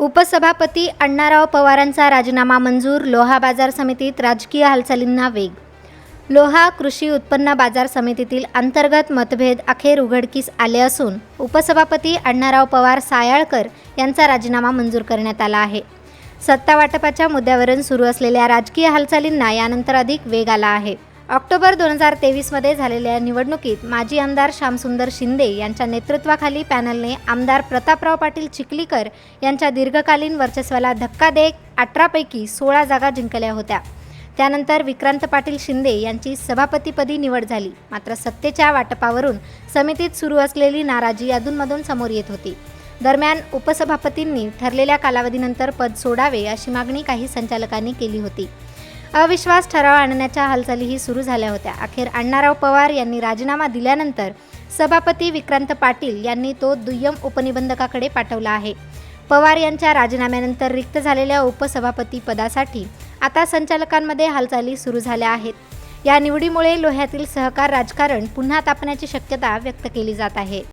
उपसभापती अण्णाराव पवारांचा राजीनामा मंजूर. लोहा बाजार समितीत राजकीय हालचालींना वेग. लोहा कृषी उत्पन्न बाजार समितीतील अंतर्गत मतभेद अखेर उघडकीस आले असून उपसभापती अण्णाराव पवार सायाळकर यांचा राजीनामा मंजूर करण्यात आला आहे. सत्ता वाटपाच्या मुद्द्यावरून सुरू असलेल्या राजकीय हालचालींना यानंतर अधिक वेग आला आहे. ऑक्टोबर 2023 मध्ये झालेल्या निवडणुकीत माजी आमदार श्यामसुंदर शिंदे यांच्या नेतृत्वाखाली पॅनलने आमदार प्रतापराव पाटील चिखलीकर यांच्या दीर्घकालीन वर्चस्वाला धक्का देत 18 पैकी 16 जागा जिंकल्या होत्या. त्यानंतर विक्रांत पाटील शिंदे यांची सभापतीपदी निवड झाली. मात्र सत्तेच्या वाटपावरून समितीत सुरू असलेली नाराजी अधूनमधून समोर येत होती. दरम्यान उपसभापतींनी ठरलेल्या कालावधीनंतर पद सोडावे अशी मागणी काही संचालकांनी केली होती. अविश्वास ठराव आणण्याच्या हालचालीही सुरू झाल्या होत्या. अखेर अण्णाराव पवार यांनी राजीनामा दिल्यानंतर सभापती विक्रांत पाटील यांनी तो दुय्यम उपनिबंधकाकडे पाठवला आहे. पवार यांच्या राजीनाम्यानंतर रिक्त झालेल्या उपसभापती पदासाठी आता संचालकांमध्ये हालचाली सुरू झाल्या आहेत. या निवडीमुळे लोह्यातील सहकार राजकारण पुन्हा तापण्याची शक्यता व्यक्त केली जात आहे.